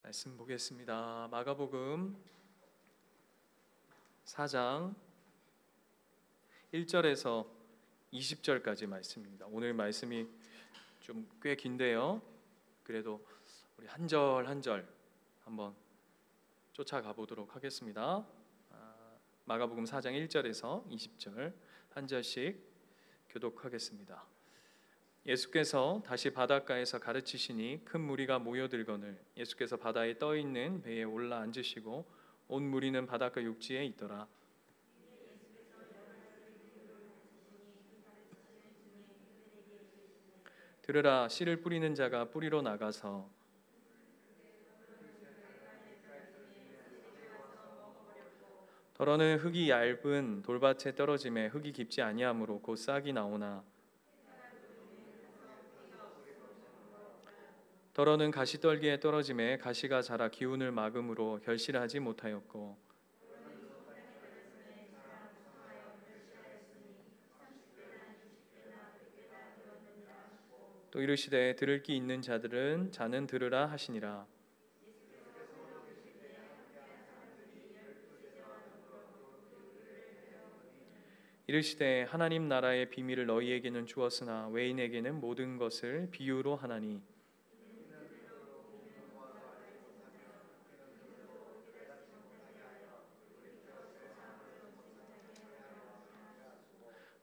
말씀 보겠습니다. 마가복음 4장 1절에서 20절까지 말씀입니다. 오늘 말씀이 좀 꽤 긴데요. 그래도 우리 한 절 한 절 한번 쫓아가 보도록 하겠습니다. 마가복음 4장 1절에서 20절 한 절씩 교독하겠습니다. 예수께서 다시 바닷가에서 가르치시니 큰 무리가 모여들거늘 예수께서 바다에 떠 있는 배에 올라 앉으시고 온 무리는 바닷가 육지에 있더라. 들으라, 씨를 뿌리는 자가 뿌리로 나가서 더러는 흙이 얇은 돌밭에 떨어짐에 흙이 깊지 아니하므로 곧 싹이 나오나 더러는 가시떨기에 떨어짐에 가시가 자라 기운을 막음으로 결실하지 못하였고 또 이르시되 들을 귀 있는 자들은 자는 들으라 하시니라. 이르시되 하나님 나라의 비밀을 너희에게는 주었으나 외인에게는 모든 것을 비유로 하나니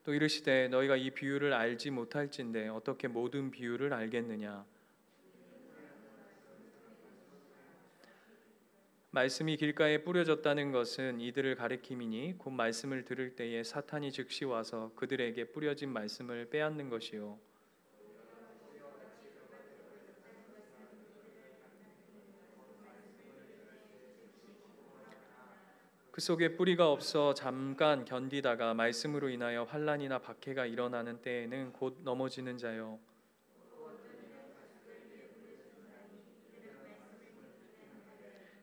또 이르시되 너희가 이 비유를 알지 못할진대 어떻게 모든 비유를 알겠느냐. 말씀이 길가에 뿌려졌다는 것은 이들을 가리킴이니 곧 말씀을 들을 때에 사탄이 즉시 와서 그들에게 뿌려진 말씀을 빼앗는 것이요 그 속에 뿌리가 없어 잠깐 견디다가 말씀으로 인하여 환난이나 박해가 일어나는 때에는 곧 넘어지는 자요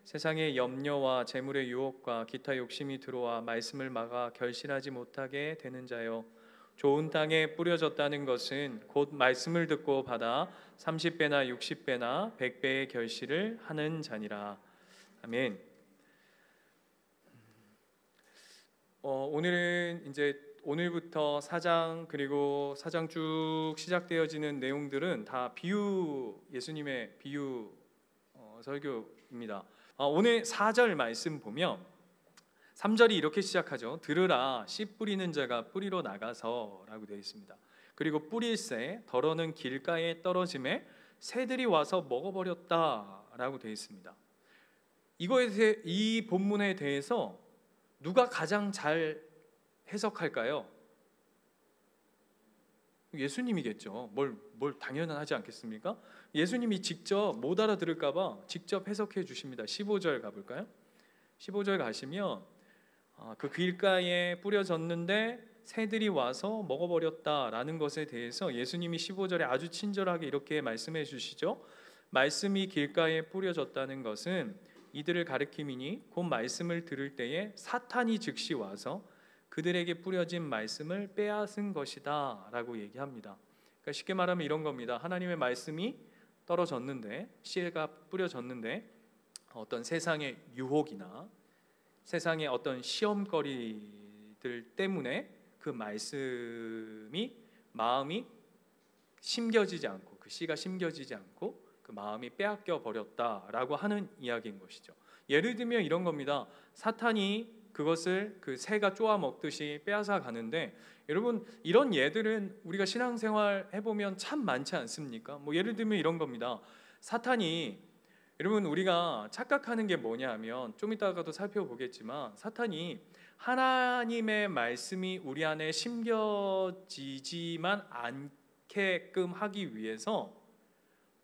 세상의 염려와 재물의 유혹과 기타 욕심이 들어와 말씀을 막아 결실하지 못하게 되는 자요 좋은 땅에 뿌려졌다는 것은 곧 말씀을 듣고 받아 30배나 60배나 100배의 결실을 하는 자니라. 아멘. 오늘은 이제 오늘부터 4장 그리고 4장 쭉 시작되어지는 내용들은 다 비유, 예수님의 비유 설교입니다. 오늘 4절 말씀 보면 3절이 이렇게 시작하죠. 들으라, 씨 뿌리는 자가 뿌리로 나가서 라고 되어 있습니다. 그리고 뿌릴새 더러는 길가에 떨어짐에 새들이 와서 먹어버렸다 라고 되어 있습니다. 이 본문에 대해서 누가 가장 잘 해석할까요? 예수님이겠죠. 뭘 당연하지 않겠습니까? 예수님이 직접 못 알아들을까봐 직접 해석해 주십니다. 15절 가볼까요? 15절 가시면 그 길가에 뿌려졌는데 새들이 와서 먹어버렸다라는 것에 대해서 예수님이 15절에 아주 친절하게 이렇게 말씀해 주시죠. 말씀이 길가에 뿌려졌다는 것은 이들을 가리킴이니 곧 말씀을 들을 때에 사탄이 즉시 와서 그들에게 뿌려진 말씀을 빼앗은 것이다 라고 얘기합니다. 그러니까 쉽게 말하면 이런 겁니다. 하나님의 말씀이 떨어졌는데 씨가 뿌려졌는데 어떤 세상의 유혹이나 세상의 어떤 시험거리들 때문에 그 말씀이 마음이 심겨지지 않고 그 씨가 심겨지지 않고 그 마음이 빼앗겨 버렸다라고 하는 이야기인 것이죠. 예를 들면 이런 겁니다. 사탄이 그것을 그 새가 쪼아 먹듯이 빼앗아 가는데 여러분 이런 예들은 우리가 신앙생활 해보면 참 많지 않습니까? 예를 들면 이런 겁니다. 사탄이 여러분 우리가 착각하는 게 뭐냐면 좀 이따가도 살펴보겠지만 사탄이 하나님의 말씀이 우리 안에 심겨지지만 않게끔 하기 위해서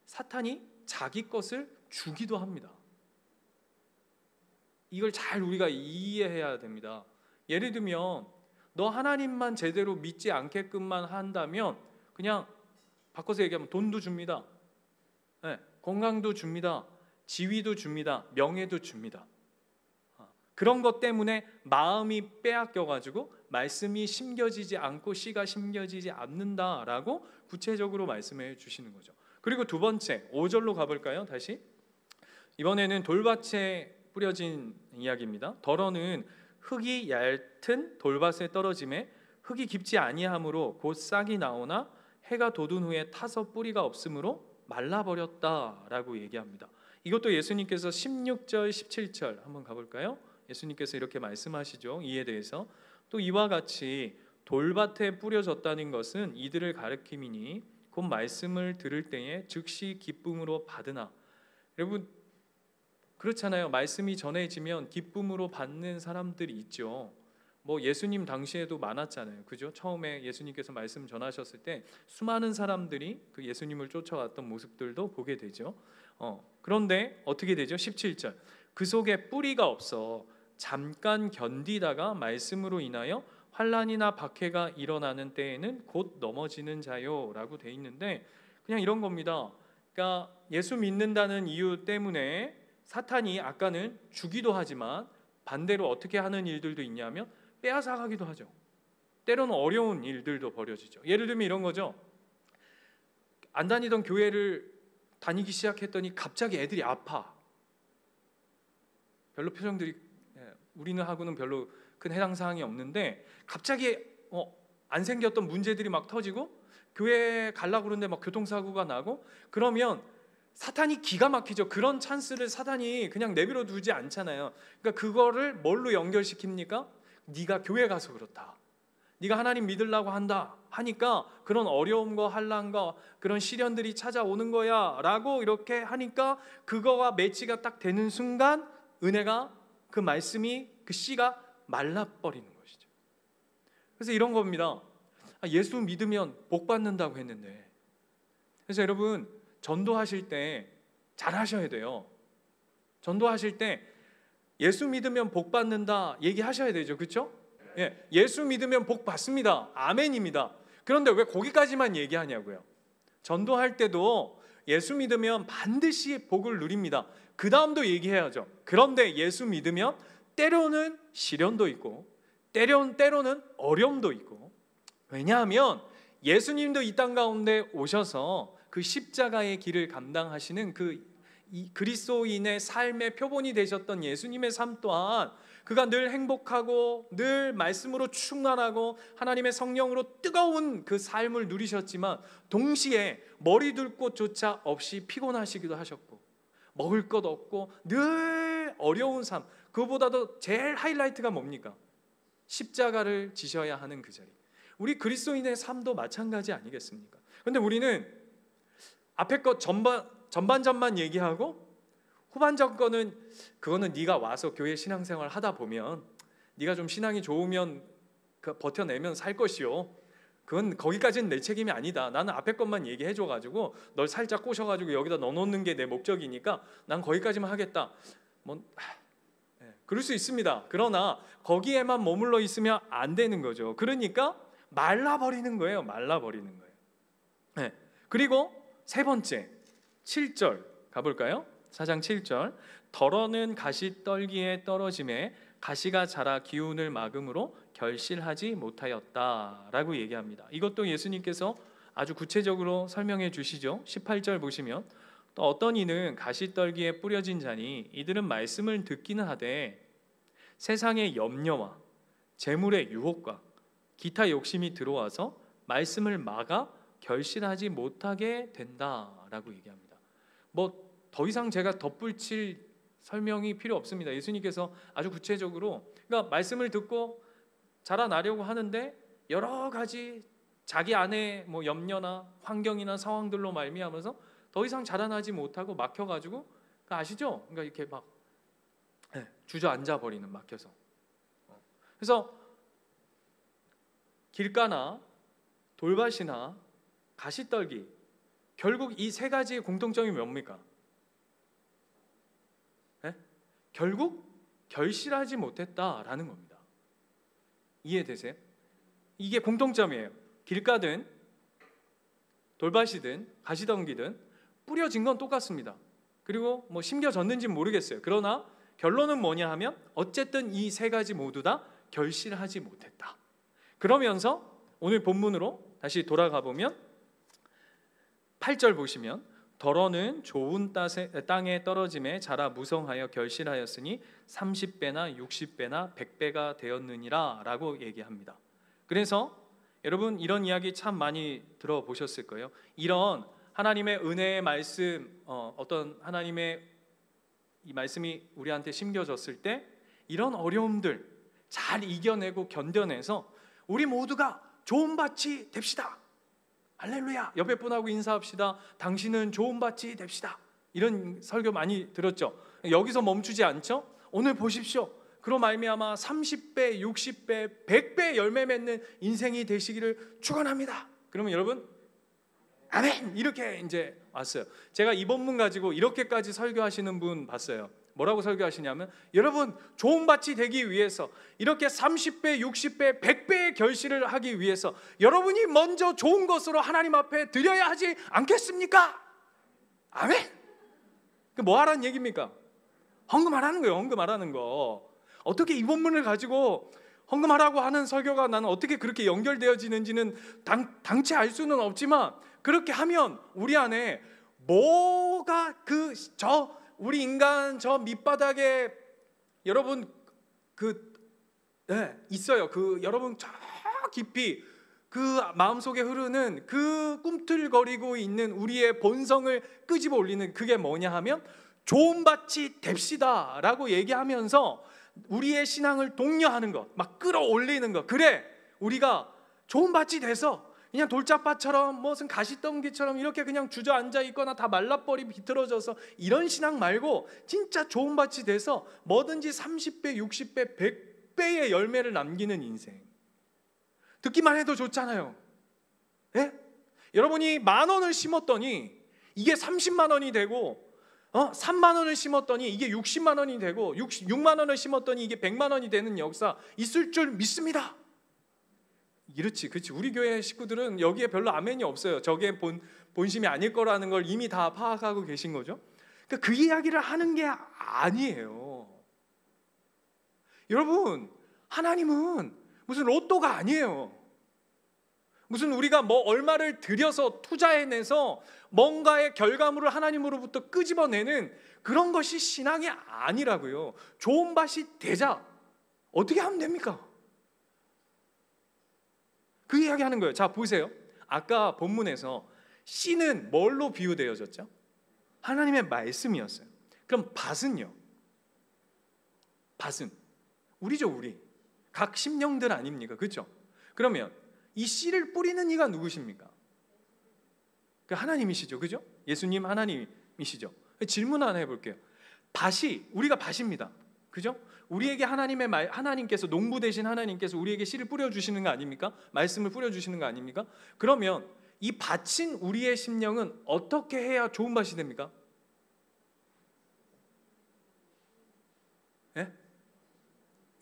사탄이 자기 것을 주기도 합니다. 이걸 잘 우리가 이해해야 됩니다. 예를 들면 너 하나님만 제대로 믿지 않게끔만 한다면 그냥 바꿔서 얘기하면 돈도 줍니다. 네, 건강도 줍니다. 지위도 줍니다. 명예도 줍니다. 그런 것 때문에 마음이 빼앗겨가지고 말씀이 심겨지지 않고 씨가 심겨지지 않는다라고 구체적으로 말씀해 주시는 거죠. 그리고 두 번째 5절로 가볼까요? 다시 이번에는 돌밭에 뿌려진 이야기입니다. 덜어는 흙이 얇은 돌밭에 떨어짐에 흙이 깊지 아니하므로 곧 싹이 나오나 해가 돋은 후에 타서 뿌리가 없으므로 말라버렸다라고 얘기합니다. 이것도 예수님께서 16절 17절 한번 가볼까요? 예수님께서 이렇게 말씀하시죠. 이에 대해서 또 이와 같이 돌밭에 뿌려졌다는 것은 이들을 가리킴이니 곧 말씀을 들을 때에 즉시 기쁨으로 받으나. 여러분 그렇잖아요. 말씀이 전해지면 기쁨으로 받는 사람들이 있죠. 뭐 예수님 당시에도 많았잖아요. 그죠? 처음에 예수님께서 말씀 전하셨을 때 수많은 사람들이 그 예수님을 쫓아왔던 모습들도 보게 되죠. 그런데 어떻게 되죠? 17절. 그 속에 뿌리가 없어 잠깐 견디다가 말씀으로 인하여 환난이나 박해가 일어나는 때에는 곧 넘어지는 자요라고 돼 있는데 그냥 이런 겁니다. 그러니까 예수 믿는다는 이유 때문에 사탄이 아까는 주기도 하지만 반대로 어떻게 하는 일들도 있냐면 빼앗아 가기도 하죠. 때로는 어려운 일들도 벌어지죠. 예를 들면 이런 거죠. 안 다니던 교회를 다니기 시작했더니 갑자기 애들이 아파. 별로 표정들이 우리는 하고는 별로 큰 해당 사항이 없는데 갑자기 안 생겼던 문제들이 막 터지고 교회 가려고 그러는데 막 교통사고가 나고 그러면 사탄이 기가 막히죠. 그런 찬스를 사탄이 그냥 내버려 두지 않잖아요. 그러니까 그거를 뭘로 연결시킵니까? 네가 교회 가서 그렇다. 네가 하나님 믿으려고 한다 하니까 그런 어려움과 환난과 그런 시련들이 찾아오는 거야 라고 이렇게 하니까 그거가 매치가 딱 되는 순간 은혜가 그 말씀이 그 씨가 말라버리는 것이죠. 그래서 이런 겁니다. 예수 믿으면 복 받는다고 했는데 그래서 여러분 전도하실 때 잘 하셔야 돼요. 전도하실 때 예수 믿으면 복 받는다 얘기하셔야 되죠. 그렇죠? 예수 믿으면 복 받습니다. 아멘입니다. 그런데 왜 거기까지만 얘기하냐고요. 전도할 때도 예수 믿으면 반드시 복을 누립니다. 그 다음도 얘기해야죠. 그런데 예수 믿으면 때로는 시련도 있고 때로는 어려움도 있고 왜냐하면 예수님도 이 땅 가운데 오셔서 그 십자가의 길을 감당하시는 이 그리스도인의 삶의 표본이 되셨던 예수님의 삶 또한 그가 늘 행복하고 늘 말씀으로 충만하고 하나님의 성령으로 뜨거운 그 삶을 누리셨지만 동시에 머리 둘 곳조차 없이 피곤하시기도 하셨고 먹을 것 없고 늘 어려운 삶 그보다도 제일 하이라이트가 뭡니까? 십자가를 지셔야 하는 그 자리. 우리 그리스도인의 삶도 마찬가지 아니겠습니까? 그런데 우리는 앞에 것 전반전만 얘기하고 후반전 거는 그거는 네가 와서 교회 신앙생활 하다 보면 네가 좀 신앙이 좋으면 버텨내면 살 것이요. 그건 거기까지는 내 책임이 아니다. 나는 앞에 것만 얘기해줘가지고 널 살짝 꼬셔가지고 여기다 넣어놓는 게 내 목적이니까 난 거기까지만 하겠다. 그럴 수 있습니다. 그러나 거기에만 머물러 있으면 안 되는 거죠. 그러니까 말라버리는 거예요. 말라버리는 거예요. 그리고 세 번째 7절 가볼까요? 4장 7절 덜어는 가시떨기에 떨어짐에 가시가 자라 기운을 막음으로 결실하지 못하였다라고 얘기합니다. 이것도 예수님께서 아주 구체적으로 설명해 주시죠. 18절 보시면 또 어떤 이는 가시떨기에 뿌려진 자니 이들은 말씀을 듣기는 하되 세상의 염려와 재물의 유혹과 기타 욕심이 들어와서 말씀을 막아 결실하지 못하게 된다라고 얘기합니다. 더 이상 제가 덧붙일 설명이 필요 없습니다. 예수님께서 아주 구체적으로 그러니까 말씀을 듣고 자라나려고 하는데 여러 가지 자기 안에 염려나 환경이나 상황들로 말미암아서 더 이상 자라나지 못하고 막혀가지고 아시죠? 그러니까 이렇게 막 주저앉아 버리는 막혀서. 그래서 길가나 돌밭이나 가시떨기 결국 이 세 가지의 공통점이 뭡니까? 결국 결실하지 못했다라는 겁니다. 이해되세요? 이게 공통점이에요. 길가든 돌밭이든 가시떨기든 뿌려진 건 똑같습니다. 그리고 심겨졌는지는 모르겠어요. 그러나 결론은 뭐냐 하면 어쨌든 이 세 가지 모두 다 결실하지 못했다. 그러면서 오늘 본문으로 다시 돌아가 보면 8절 보시면 더러는 좋은 땅에 떨어짐에 자라 무성하여 결실하였으니 30배나 60배나 100배가 되었느니라 라고 얘기합니다. 그래서 여러분 이런 이야기 참 많이 들어보셨을 거예요. 이런 하나님의 은혜의 말씀, 어떤 하나님의 이 말씀이 우리한테 심겨졌을 때 이런 어려움들 잘 이겨내고 견뎌내서 우리 모두가 좋은 밭이 됩시다. 할렐루야. 옆에 분하고 인사합시다. 당신은 좋은 밭이 됩시다. 이런 설교 많이 들었죠. 여기서 멈추지 않죠. 오늘 보십시오. 그로 말미암아 30배, 60배, 100배 열매 맺는 인생이 되시기를 축원합니다. 그러면 여러분 아멘 이렇게 이제 왔어요. 제가 이 본문 가지고 이렇게까지 설교하시는 분 봤어요. 뭐라고 설교하시냐면 여러분 좋은 밭이 되기 위해서 이렇게 30배, 60배, 100배의 결실을 하기 위해서 여러분이 먼저 좋은 것으로 하나님 앞에 드려야 하지 않겠습니까? 아멘. 그 뭐 하라는 얘기입니까? 헌금하라는 거예요. 헌금하라는 거. 어떻게 이 본문을 가지고 헌금하라고 하는 설교가 나는 어떻게 그렇게 연결되어지는지는 당체 알 수는 없지만 그렇게 하면 우리 안에 뭐가 우리 인간 저 밑바닥에 여러분 있어요. 여러분 저 깊이 그 마음속에 흐르는 그 꿈틀거리고 있는 우리의 본성을 끄집어 올리는 그게 뭐냐 하면 좋은 밭이 됩시다 라고 얘기하면서 우리의 신앙을 독려하는 것, 막 끌어올리는 것. 그래 우리가 좋은 밭이 돼서 그냥 돌짝밭처럼 무슨 가시덩기처럼 이렇게 그냥 주저앉아 있거나 다 말라버리 비틀어져서 이런 신앙 말고 진짜 좋은 밭이 돼서 뭐든지 30배, 60배, 100배의 열매를 남기는 인생. 듣기만 해도 좋잖아요. 예? 여러분이 10,000원을 심었더니 이게 30만 원이 되고 3만 원을 심었더니 이게 60만 원이 되고 6만 원을 심었더니 이게 100만 원이 되는 역사 있을 줄 믿습니다. 그렇지. 우리 교회 식구들은 여기에 별로 아멘이 없어요. 저게 본심이 아닐 거라는 걸 이미 다 파악하고 계신 거죠. 그러니까 그 이야기를 하는 게 아니에요. 여러분, 하나님은 무슨 로또가 아니에요. 무슨 우리가 뭐 얼마를 들여서 투자해내서 뭔가의 결과물을 하나님으로부터 끄집어내는 그런 것이 신앙이 아니라고요. 좋은 밭이 되자. 어떻게 하면 됩니까? 그 이야기 하는 거예요. 자, 보세요. 아까 본문에서 씨는 뭘로 비유되어졌죠? 하나님의 말씀이었어요. 그럼 밭은요? 밭은 우리죠, 우리. 각 심령들 아닙니까? 그렇죠? 그러면 이 씨를 뿌리는 이가 누구십니까? 그 하나님이시죠, 그죠? 예수님 하나님이시죠. 질문 하나 해볼게요. 밭이 우리가 밭입니다, 그죠? 우리에게 하나님께서 농부 되신 하나님께서 우리에게 씨를 뿌려주시는 거 아닙니까? 말씀을 뿌려주시는 거 아닙니까? 그러면 이 밭인 우리의 심령은 어떻게 해야 좋은 밭이 됩니까? 예?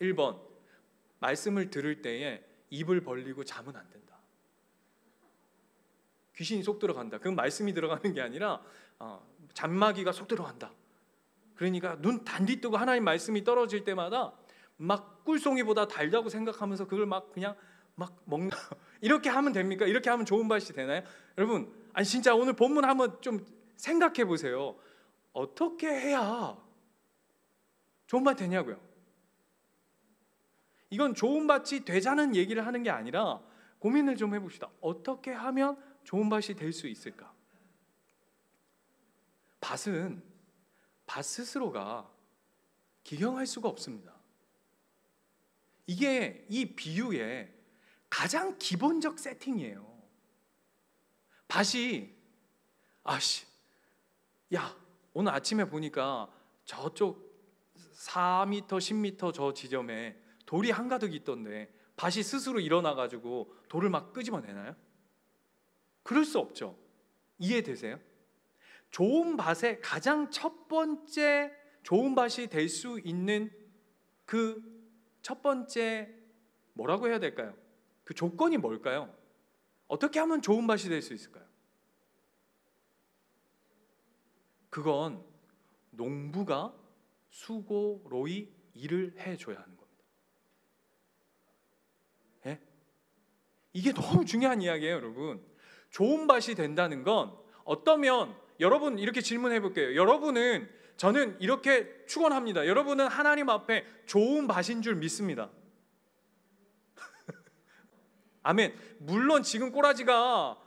1번 말씀을 들을 때에 입을 벌리고 자면 안 된다. 귀신이 속 들어간다. 그건 말씀이 들어가는 게 아니라 잔마귀가 속 들어간다. 그러니까 눈 단디 뜨고 하나님 말씀이 떨어질 때마다 막 꿀송이보다 달다고 생각하면서 그걸 막 그냥 막 먹나 이렇게 하면 됩니까? 이렇게 하면 좋은 밭이 되나요? 여러분, 아니 진짜 오늘 본문 한번 좀 생각해 보세요. 어떻게 해야 좋은 밭 되냐고요? 이건 좋은 밭이 되자는 얘기를 하는 게 아니라 고민을 좀 해봅시다. 어떻게 하면 좋은 밭이 될 수 있을까? 밭은 밭 스스로가 기경할 수가 없습니다. 이게 이 비유의 가장 기본적 세팅이에요. 밭이 야 오늘 아침에 보니까 저쪽 4m, 10m 저 지점에 돌이 한가득 있던데 밭이 스스로 일어나가지고 돌을 막 끄집어내나요? 그럴 수 없죠. 이해되세요? 좋은 밭의 가장 첫 번째 좋은 밭이 될 수 있는 그 첫 번째 뭐라고 해야 될까요? 그 조건이 뭘까요? 어떻게 하면 좋은 밭이 될 수 있을까요? 그건 농부가 수고로이 일을 해줘야 하는 겁니다. 예? 이게 너무 중요한 이야기예요, 여러분. 좋은 밭이 된다는 건 어떠면 여러분 이렇게 질문해 볼게요. 여러분은, 저는 이렇게 축원합니다. 여러분은 하나님 앞에 좋은 밭인 줄 믿습니다. 아멘. 물론 지금 꼬라지가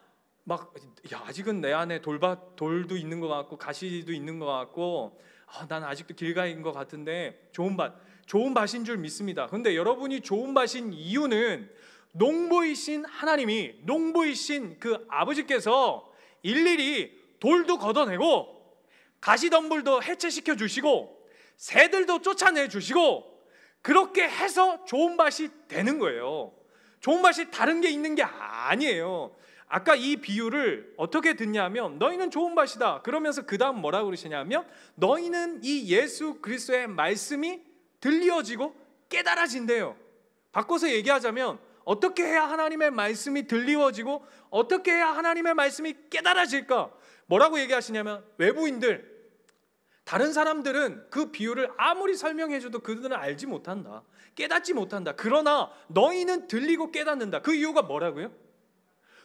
막, 야, 아직은 내 안에 돌도 있는 것 같고 가시도 있는 것 같고, 난 아직도 길가인 것 같은데 좋은 밭인 줄 믿습니다. 근데 여러분이 좋은 밭인 이유는 농부이신 하나님이, 농부이신 그 아버지께서 일일이 돌도 걷어내고 가시덤불도 해체시켜 주시고 새들도 쫓아내 주시고 그렇게 해서 좋은 밭이 되는 거예요. 좋은 밭이 다른 게 있는 게 아니에요. 아까 이 비유를 어떻게 듣냐면, 너희는 좋은 밭이다 그러면서 그 다음 뭐라고 그러시냐면, 너희는 이 예수 그리스도의 말씀이 들려지고 깨달아진대요. 바꿔서 얘기하자면, 어떻게 해야 하나님의 말씀이 들리워지고 어떻게 해야 하나님의 말씀이 깨달아질까? 뭐라고 얘기하시냐면, 외부인들, 다른 사람들은 그 비유를 아무리 설명해줘도 그들은 알지 못한다, 깨닫지 못한다. 그러나 너희는 들리고 깨닫는다. 그 이유가 뭐라고요?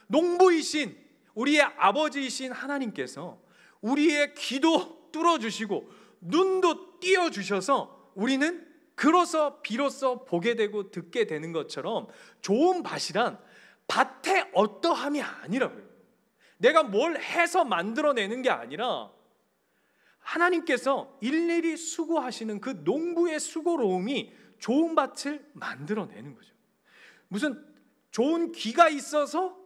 농부이신 우리의 아버지이신 하나님께서 우리의 귀도 뚫어주시고 눈도 띄어주셔서 우리는 그로서 비로소 보게 되고 듣게 되는 것처럼, 좋은 밭이란 밭의 어떠함이 아니라고요. 내가 뭘 해서 만들어내는 게 아니라 하나님께서 일일이 수고하시는 그 농부의 수고로움이 좋은 밭을 만들어내는 거죠. 무슨 좋은 귀가 있어서,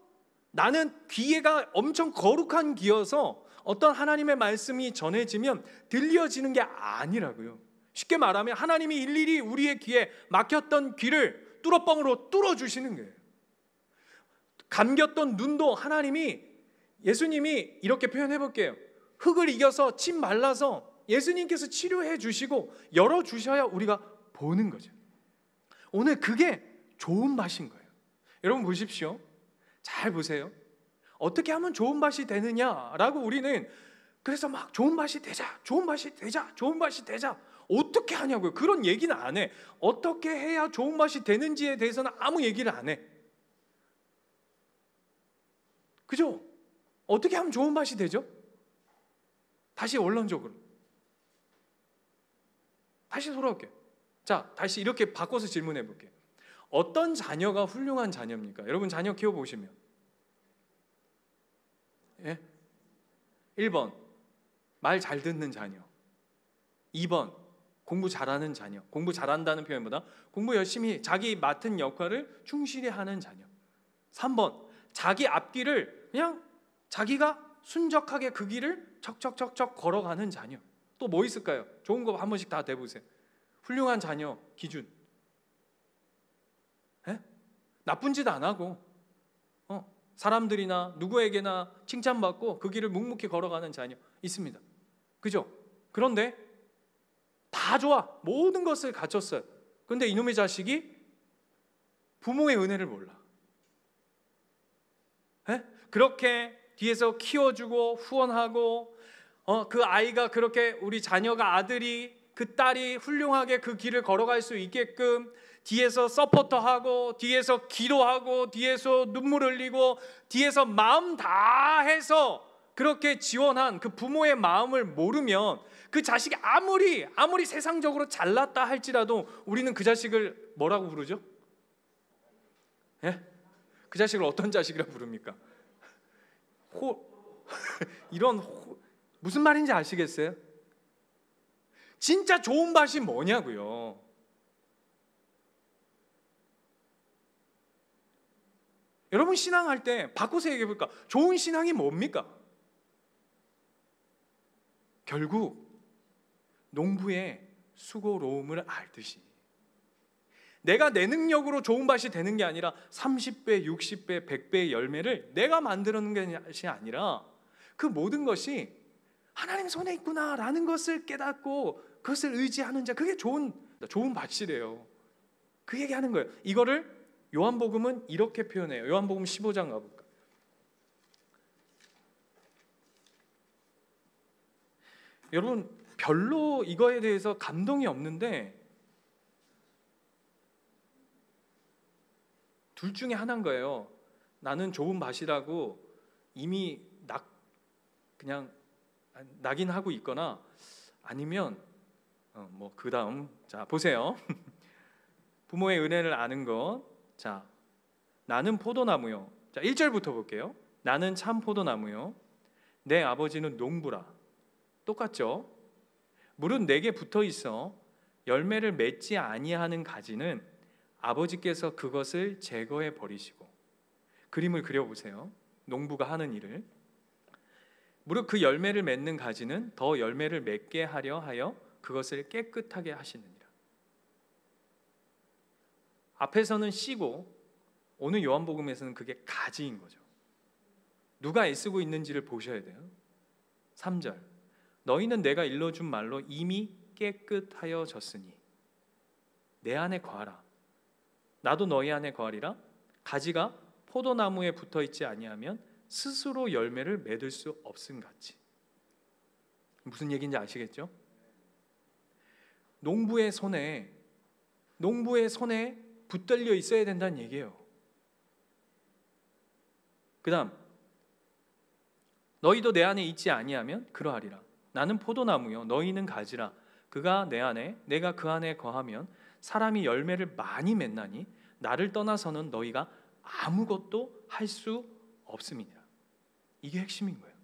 나는 귀가 엄청 거룩한 귀여서 어떤 하나님의 말씀이 전해지면 들려지는 게 아니라고요. 쉽게 말하면 하나님이 일일이 우리의 귀에 막혔던 귀를 뚫어뻥으로 뚫어주시는 거예요. 감겼던 눈도 하나님이, 예수님이 이렇게 표현해 볼게요. 흙을 이겨서 침 말라서 예수님께서 치료해 주시고 열어주셔야 우리가 보는 거죠. 오늘 그게 좋은 밭인 거예요. 여러분 보십시오. 잘 보세요. 어떻게 하면 좋은 밭이 되느냐라고 우리는 그래서 막 좋은 밭이 되자, 좋은 밭이 되자, 좋은 밭이 되자, 어떻게 하냐고요. 그런 얘기는 안 해. 어떻게 해야 좋은 밭이 되는지에 대해서는 아무 얘기를 안 해. 그죠? 어떻게 하면 좋은 밭이 되죠? 다시 원론적으로 다시 돌아올게요. 자, 다시 이렇게 바꿔서 질문해 볼게요. 어떤 자녀가 훌륭한 자녀입니까? 여러분 자녀 키워보시면, 예? 1번 말 잘 듣는 자녀, 2번 공부 잘하는 자녀. 공부 잘한다는 표현보다 공부 열심히 자기 맡은 역할을 충실히 하는 자녀. 3번 자기 앞길을 그냥 자기가 순적하게 그 길을 척척척척 걸어가는 자녀. 또 뭐 있을까요? 좋은 거 한 번씩 다 대보세요. 훌륭한 자녀 기준, 예? 나쁜 짓 안 하고 사람들이나 누구에게나 칭찬받고 그 길을 묵묵히 걸어가는 자녀 있습니다. 그죠? 그런데 다 좋아, 모든 것을 갖췄어요. 그런데 이놈의 자식이 부모의 은혜를 몰라. 예? 그렇게 뒤에서 키워주고 후원하고 그 아이가 그렇게, 우리 자녀가, 아들이, 그 딸이 훌륭하게 그 길을 걸어갈 수 있게끔 뒤에서 서포터하고 뒤에서 기도하고 뒤에서 눈물 흘리고 뒤에서 마음 다해서 그렇게 지원한 그 부모의 마음을 모르면, 그 자식이 아무리 세상적으로 잘났다 할지라도 우리는 그 자식을 뭐라고 부르죠? 예? 그 자식을 어떤 자식이라고 부릅니까? 무슨 말인지 아시겠어요? 진짜 좋은 밭이 뭐냐고요. 여러분 신앙할 때 바꿔서 얘기해 볼까? 좋은 신앙이 뭡니까? 결국 농부의 수고로움을 알듯이, 내가 내 능력으로 좋은 밭이 되는 게 아니라 30배, 60배, 100배의 열매를 내가 만드는 것이 아니라 그 모든 것이 하나님 손에 있구나라는 것을 깨닫고 그것을 의지하는 자, 그게 좋은 밭이래요. 그 얘기하는 거예요. 이거를 요한복음은 이렇게 표현해요. 요한복음 15장 가볼까? 여러분 별로 이거에 대해서 감동이 없는데 둘 중에 하나인 거예요. 나는 좋은 밭이라고 이미 그냥 나긴 하고 있거나 아니면 뭐 그 다음 자 보세요. 부모의 은혜를 아는 것. 자, 나는 포도나무요. 자, 1절부터 볼게요. 나는 참 포도나무요. 내 아버지는 농부라. 똑같죠? 물은 내게 붙어 있어 열매를 맺지 아니하는 가지는 아버지께서 그것을 제거해 버리시고. 그림을 그려보세요. 농부가 하는 일을. 무릇 그 열매를 맺는 가지는 더 열매를 맺게 하려 하여 그것을 깨끗하게 하시느니라. 앞에서는 씨고 오늘 요한복음에서는 그게 가지인 거죠. 누가 애쓰고 있는지를 보셔야 돼요. 3절 너희는 내가 일러준 말로 이미 깨끗하여졌으니 내 안에 거하라. 나도 너희 안에 거하리라. 가지가 포도나무에 붙어있지 아니하면 스스로 열매를 맺을 수 없음같이. 무슨 얘기인지 아시겠죠? 농부의 손에 붙들려 있어야 된다는 얘기예요. 그 다음 너희도 내 안에 있지 아니하면 그러하리라. 나는 포도나무요 너희는 가지라. 그가 내 안에 내가 그 안에 거하면 사람이 열매를 많이 맺나니 나를 떠나서는 너희가 아무것도 할 수 없음이니라. 이게 핵심인 거예요.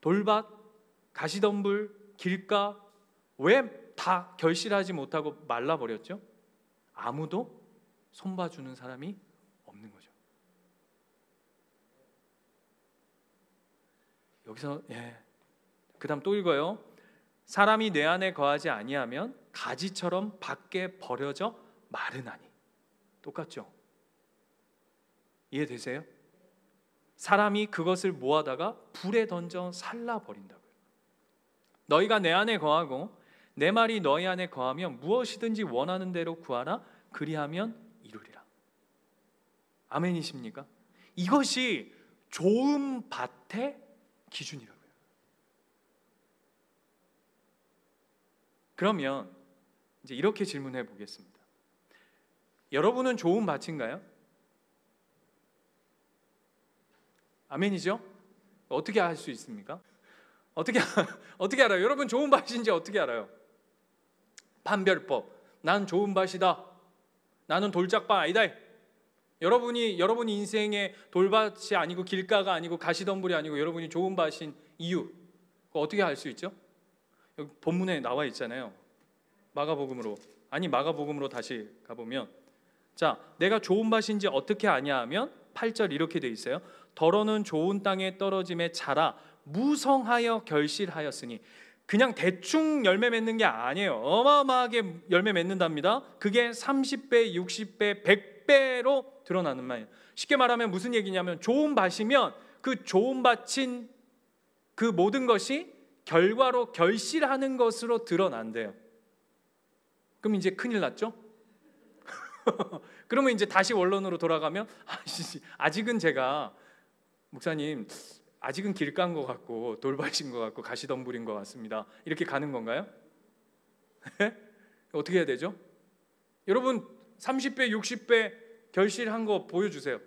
돌밭, 가시덤불, 길가 왜 다 결실하지 못하고 말라버렸죠? 아무도 손봐주는 사람이 없는 거죠. 여기서 그 다음 또 읽어요. 사람이 내 안에 거하지 아니하면 가지처럼 밖에 버려져 마르나니. 똑같죠? 이해되세요? 사람이 그것을 모아다가 불에 던져 살라버린다고요. 너희가 내 안에 거하고 내 말이 너희 안에 거하면 무엇이든지 원하는 대로 구하라. 그리하면 이루리라. 아멘이십니까? 이것이 좋은 밭의 기준이라고요. 그러면 이제 이렇게 질문해 보겠습니다. 여러분은 좋은 밭인가요? 아멘이죠? 어떻게 알 수 있습니까? 어떻게 알아요? 여러분 좋은 밭인지 어떻게 알아요? 판별법. 난 좋은 밭이다. 나는 돌짝밭 아니다. 여러분이 인생의 돌밭이 아니고 길가가 아니고 가시덤불이 아니고 여러분이 좋은 밭인 이유, 그거 어떻게 알 수 있죠? 여기 본문에 나와 있잖아요. 마가복음으로 다시 가보면, 자, 내가 좋은 밭인지 어떻게 아냐 하면 8절 이렇게 돼 있어요. 더러는 좋은 땅에 떨어짐에 자라 무성하여 결실하였으니. 그냥 대충 열매 맺는 게 아니에요. 어마어마하게 열매 맺는답니다. 그게 30배, 60배, 100배로 드러나는 말이에요. 쉽게 말하면 무슨 얘기냐면 좋은 밭이면 그 좋은 밭인 그 모든 것이 결과로 결실하는 것으로 드러난대요. 그럼 이제 큰일 났죠? 그러면 이제 다시 원론으로 돌아가면 아직은 제가 목사님 아직은 길가인 것 같고 돌밭인 것 같고 가시덤불인 것 같습니다. 이렇게 가는 건가요? 어떻게 해야 되죠? 여러분 30배, 60배 결실한 거 보여주세요.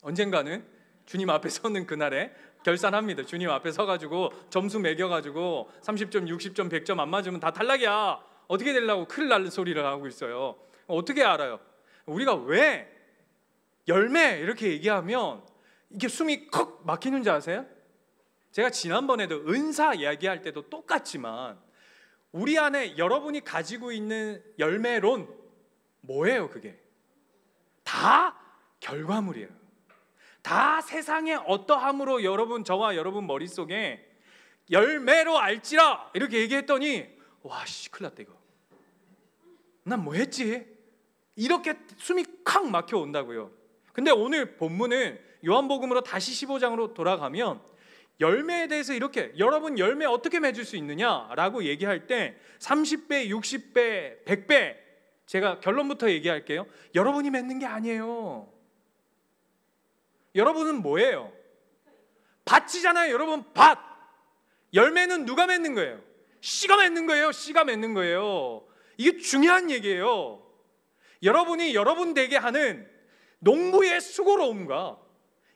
언젠가는 주님 앞에 서는 그날에 결산합니다. 주님 앞에 서가지고 점수 매겨가지고 30점, 60점, 100점 안 맞으면 다 탈락이야. 어떻게 되려고 큰일 날 소리를 하고 있어요. 어떻게 알아요? 우리가 왜 열매 이렇게 얘기하면 이게 숨이 컥 막히는지 아세요? 제가 지난번에도 은사 이야기할 때도 똑같지만 우리 안에 여러분이 가지고 있는 열매론 뭐예요? 그게 다 결과물이에요. 다 세상의 어떠함으로 저와 여러분 머릿속에 열매로 알지라 이렇게 얘기했더니 와 큰일 났다 이거. 난 뭐 했지? 이렇게 숨이 칵 막혀 온다고요. 근데 오늘 본문은 요한복음으로 다시 15장으로 돌아가면 열매에 대해서 이렇게 여러분 열매 어떻게 맺을 수 있느냐라고 얘기할 때 30배, 60배, 100배 제가 결론부터 얘기할게요. 여러분이 맺는 게 아니에요. 여러분은 뭐예요? 밭이잖아요. 여러분 밭. 열매는 누가 맺는 거예요? 씨가 맺는 거예요. 씨가 맺는 거예요. 이게 중요한 얘기예요. 여러분이 여러분 되게 하는 농부의 수고로움과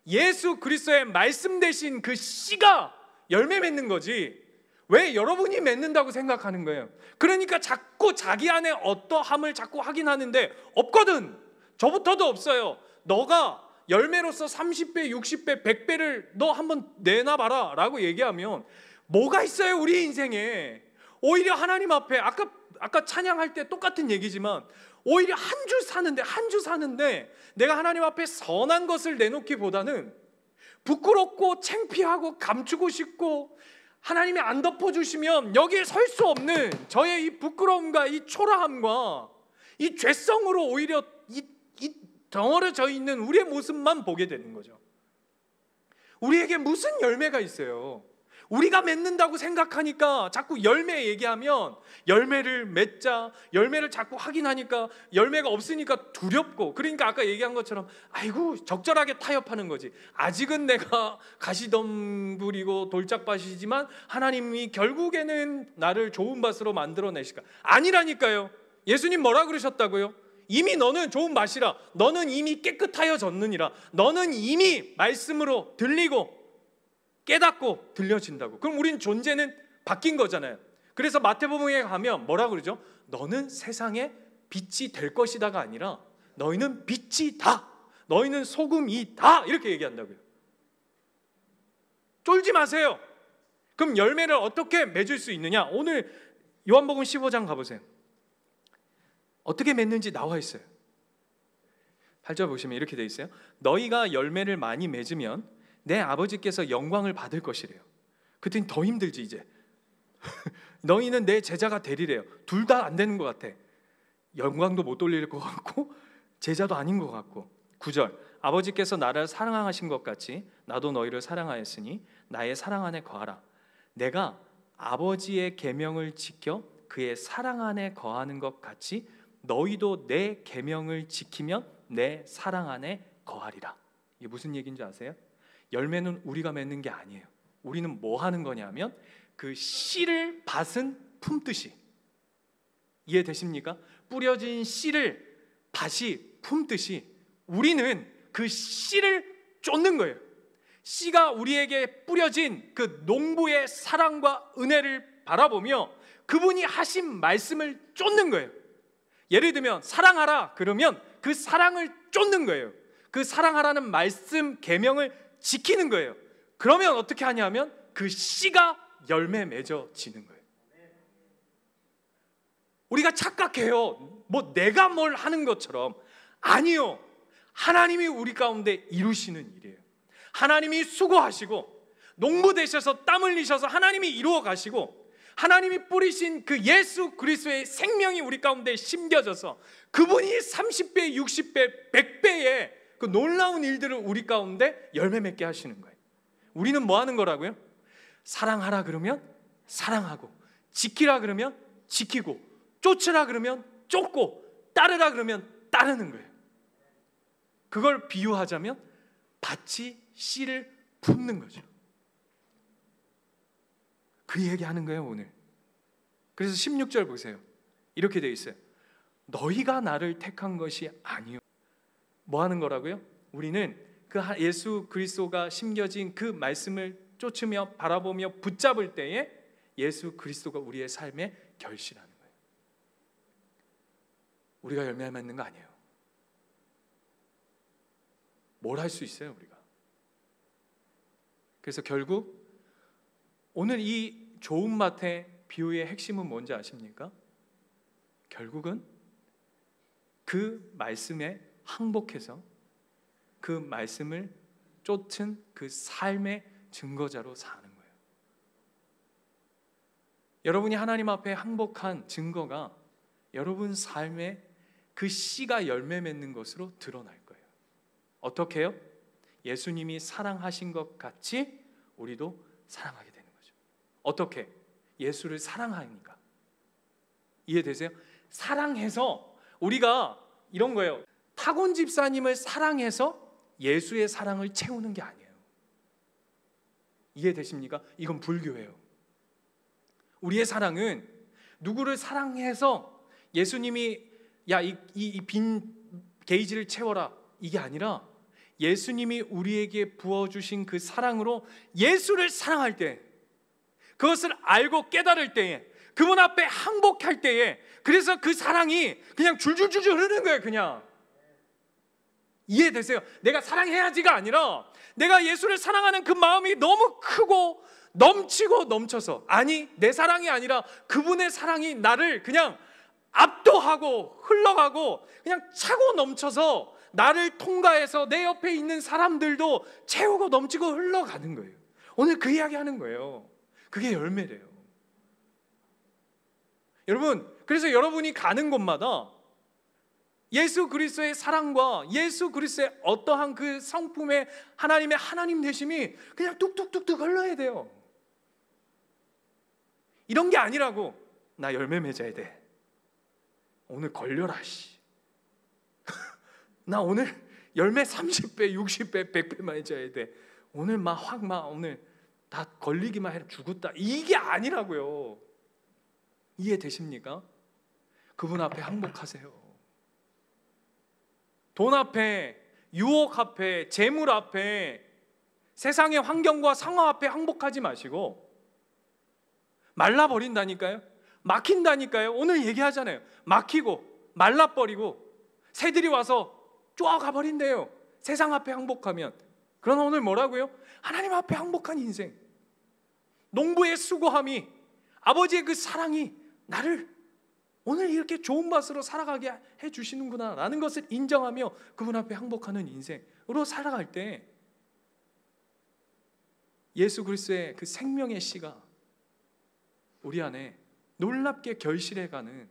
예수 그리스도의 말씀 대신 그 씨가 열매 맺는 거지, 왜 여러분이 맺는다고 생각하는 거예요? 그러니까 자꾸 자기 안에 어떠함을 자꾸 확인하는데 없거든. 저부터도 없어요. 너가 열매로서 30배, 60배, 100배를 너 한번 내놔봐라 라고 얘기하면 뭐가 있어요 우리 인생에. 오히려 하나님 앞에 아까 찬양할 때 똑같은 얘기지만 오히려 한 주 사는데 내가 하나님 앞에 선한 것을 내놓기보다는 부끄럽고 창피하고 감추고 싶고 하나님이 안 덮어주시면 여기에 설 수 없는 저의 이 부끄러움과 이 초라함과 이 죄성으로 오히려 이 덩어려져 있는 우리의 모습만 보게 되는 거죠. 우리에게 무슨 열매가 있어요? 우리가 맺는다고 생각하니까 자꾸 열매 얘기하면 열매를 맺자, 열매를 자꾸 확인하니까 열매가 없으니까 두렵고, 그러니까 아까 얘기한 것처럼 아이고 적절하게 타협하는 거지. 아직은 내가 가시덤불이고 돌짝밭이지만 하나님이 결국에는 나를 좋은 밭으로 만들어내실까? 아니라니까요. 예수님 뭐라 그러셨다고요? 이미 너는 좋은 밭이라, 너는 이미 깨끗하여졌느니라, 너는 이미 말씀으로 들리고 깨닫고 들려진다고. 그럼 우린 존재는 바뀐 거잖아요. 그래서 마태복음에 가면 뭐라 그러죠? 너는 세상의 빛이 될 것이다가 아니라 너희는 빛이다, 너희는 소금이다, 이렇게 얘기한다고요. 쫄지 마세요. 그럼 열매를 어떻게 맺을 수 있느냐? 오늘 요한복음 15장 가보세요. 어떻게 맺는지 나와 있어요. 8절 보시면 이렇게 돼 있어요. 너희가 열매를 많이 맺으면 내 아버지께서 영광을 받을 것이래요. 그랬더니 더 힘들지 이제. 너희는 내 제자가 되리래요. 둘 다 안 되는 것 같아. 영광도 못 돌릴 것 같고 제자도 아닌 것 같고. 9절 아버지께서 나를 사랑하신 것 같이 나도 너희를 사랑하였으니 나의 사랑 안에 거하라. 내가 아버지의 계명을 지켜 그의 사랑 안에 거하는 것 같이 너희도 내 계명을 지키면 내 사랑 안에 거하리라. 이게 무슨 얘기인지 아세요? 열매는 우리가 맺는 게 아니에요. 우리는 뭐 하는 거냐면 그 씨를 밭은 품듯이, 이해되십니까? 뿌려진 씨를 밭이 품듯이 우리는 그 씨를 쫓는 거예요. 씨가 우리에게 뿌려진 그 농부의 사랑과 은혜를 바라보며 그분이 하신 말씀을 쫓는 거예요. 예를 들면 사랑하라 그러면 그 사랑을 쫓는 거예요. 그 사랑하라는 말씀 계명을 지키는 거예요. 그러면 어떻게 하냐면 그 씨가 열매 맺어지는 거예요. 우리가 착각해요. 뭐 내가 뭘 하는 것처럼. 아니요. 하나님이 우리 가운데 이루시는 일이에요. 하나님이 수고하시고 농부 되셔서 땀 흘리셔서 하나님이 이루어 가시고 하나님이 뿌리신 그 예수 그리스도의 생명이 우리 가운데 심겨져서 그분이 30배, 60배, 100배의 그 놀라운 일들을 우리 가운데 열매 맺게 하시는 거예요. 우리는 뭐 하는 거라고요? 사랑하라 그러면 사랑하고, 지키라 그러면 지키고, 쫓으라 그러면 쫓고, 따르라 그러면 따르는 거예요. 그걸 비유하자면 밭이 씨를 품는 거죠. 그 얘기하는 거예요 오늘. 그래서 16절 보세요. 이렇게 되어 있어요. 너희가 나를 택한 것이 아니요. 뭐 하는 거라고요? 우리는 그 예수 그리스도가 심겨진 그 말씀을 쫓으며 바라보며 붙잡을 때에 예수 그리스도가 우리의 삶에 결실하는 거예요. 우리가 열매 맺는 거 아니에요. 뭘 할 수 있어요 우리가? 그래서 결국 오늘 이 좋은 밭의 비유의 핵심은 뭔지 아십니까? 결국은 그 말씀에 항복해서 그 말씀을 쫓은 그 삶의 증거자로 사는 거예요. 여러분이 하나님 앞에 항복한 증거가 여러분 삶에 그 씨가 열매 맺는 것으로 드러날 거예요. 어떻게 해요? 예수님이 사랑하신 것 같이 우리도 사랑하게 되는 거죠. 어떻게? 예수를 사랑하니까. 이해되세요? 사랑해서 우리가 이런 거예요. 타곤 집사님을 사랑해서 예수의 사랑을 채우는 게 아니에요. 이해되십니까? 이건 불교예요. 우리의 사랑은 누구를 사랑해서 예수님이 야, 이 빈 게이지를 채워라 이게 아니라 예수님이 우리에게 부어주신 그 사랑으로 예수를 사랑할 때, 그것을 알고 깨달을 때에, 그분 앞에 항복할 때에, 그래서 그 사랑이 그냥 줄줄줄줄 흐르는 거예요. 그냥 이해되세요? 내가 사랑해야지가 아니라 내가 예수를 사랑하는 그 마음이 너무 크고 넘치고 넘쳐서, 아니 내 사랑이 아니라 그분의 사랑이 나를 그냥 압도하고 흘러가고 그냥 차고 넘쳐서 나를 통과해서 내 옆에 있는 사람들도 채우고 넘치고 흘러가는 거예요. 오늘 그 이야기 하는 거예요. 그게 열매래요. 여러분, 그래서 여러분이 가는 곳마다 예수 그리스도의 사랑과 예수 그리스도의 어떠한 그 성품의 하나님의 하나님 되심이 그냥 뚝뚝뚝뚝 흘러야 돼요. 이런 게 아니라고, 나 열매 맺어야 돼, 오늘 걸려라 씨. 나 오늘 열매 30배 60배 100배 맺어야 돼, 오늘 오늘 다 걸리기만 해도 죽었다, 이게 아니라고요. 이해되십니까? 그분 앞에 항복하세요. 돈 앞에, 유혹 앞에, 재물 앞에, 세상의 환경과 상황 앞에 항복하지 마시고, 말라버린다니까요. 막힌다니까요. 오늘 얘기하잖아요. 막히고 말라버리고 새들이 와서 쪼아가 버린대요. 세상 앞에 항복하면. 그러나 오늘 뭐라고요? 하나님 앞에 항복한 인생, 농부의 수고함이, 아버지의 그 사랑이 나를 오늘 이렇게 좋은 밭으로 살아가게 해주시는구나 라는 것을 인정하며 그분 앞에 항복하는 인생으로 살아갈 때 예수 그리스도의 그 생명의 씨가 우리 안에 놀랍게 결실해가는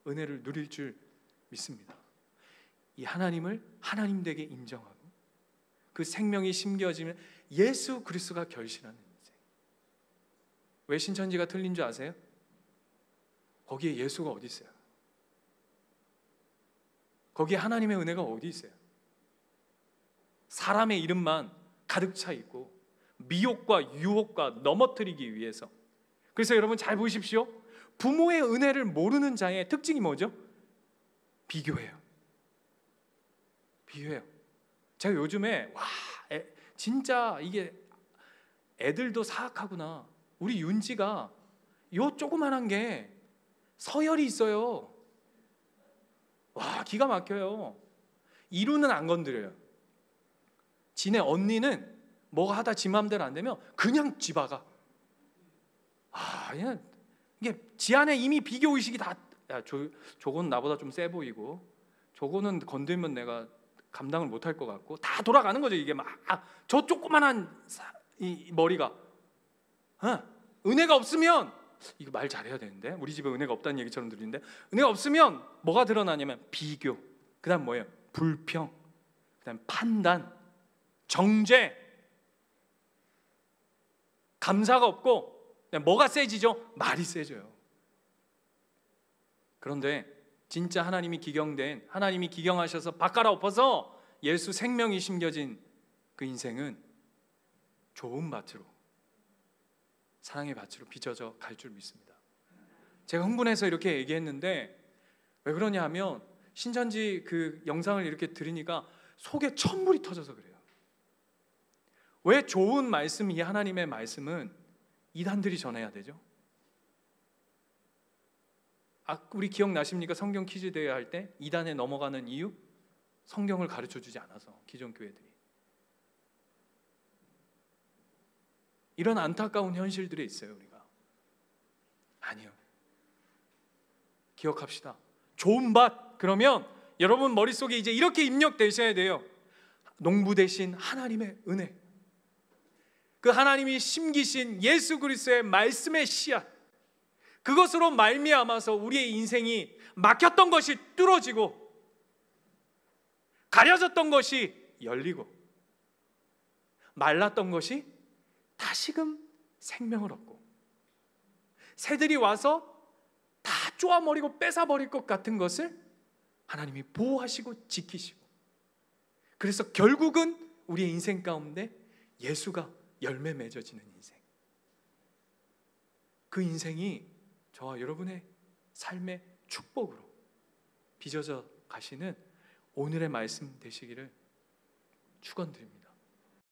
은혜를 누릴 줄 믿습니다. 이 하나님을 하나님 되게 인정하고 그 생명이 심겨지면 예수 그리스도가 결실하는 인생. 왜 신천지가 틀린 줄 아세요? 거기에 예수가 어디 있어요? 거기에 하나님의 은혜가 어디 있어요? 사람의 이름만 가득 차 있고 미혹과 유혹과 넘어뜨리기 위해서. 그래서 여러분 잘 보십시오. 부모의 은혜를 모르는 자의 특징이 뭐죠? 비교해요. 비교해요. 제가 요즘에 진짜 이게 애들도 사악하구나. 우리 윤지가 요 조그만한 게 서열이 있어요. 와, 기가 막혀요. 이루는 안 건드려요. 지네 언니는 뭐가 하다 지 맘대로 안 되면 그냥 쥐박아. 그냥 이게 지 안에 이미 비교 의식이 다, 야, 저건 나보다 좀 세 보이고 저거는 건들면 내가 감당을 못할 것 같고, 다 돌아가는 거죠. 이게 막 저 조그만한 이 머리가 은혜가 없으면, 이거 말 잘해야 되는데 우리 집에 은혜가 없다는 얘기처럼 들리는데, 은혜가 없으면 뭐가 드러나냐면 비교, 그 다음 뭐예요? 불평, 그 다음 판단, 정죄, 감사가 없고, 뭐가 세지죠? 말이 세져요. 그런데 진짜 하나님이 기경된, 하나님이 기경하셔서 밭 갈아엎어서 예수 생명이 심겨진 그 인생은 좋은 밭으로, 사랑의 밭으로 빚어져 갈 줄 믿습니다. 제가 흥분해서 이렇게 얘기했는데 왜 그러냐 하면 신천지 그 영상을 이렇게 들으니까 속에 천불이 터져서 그래요. 왜 좋은 말씀, 이 하나님의 말씀은 이단들이 전해야 되죠? 우리 기억나십니까? 성경 퀴즈 대회 할 때 이단에 넘어가는 이유? 성경을 가르쳐 주지 않아서, 기존 교회들이. 이런 안타까운 현실들이 있어요. 우리가 아니요, 기억합시다. 좋은 밭, 그러면 여러분 머릿속에 이제 이렇게 입력되셔야 돼요. 농부 되신 하나님의 은혜, 그 하나님이 심기신 예수 그리스도의 말씀의 씨앗, 그것으로 말미암아서 우리의 인생이 막혔던 것이 뚫어지고 가려졌던 것이 열리고 말랐던 것이 다시금 생명을 얻고, 새들이 와서 다 쪼아버리고 뺏어버릴 것 같은 것을 하나님이 보호하시고 지키시고, 그래서 결국은 우리의 인생 가운데 예수가 열매 맺어지는 인생, 그 인생이 저와 여러분의 삶의 축복으로 빚어져 가시는 오늘의 말씀 되시기를 축원드립니다.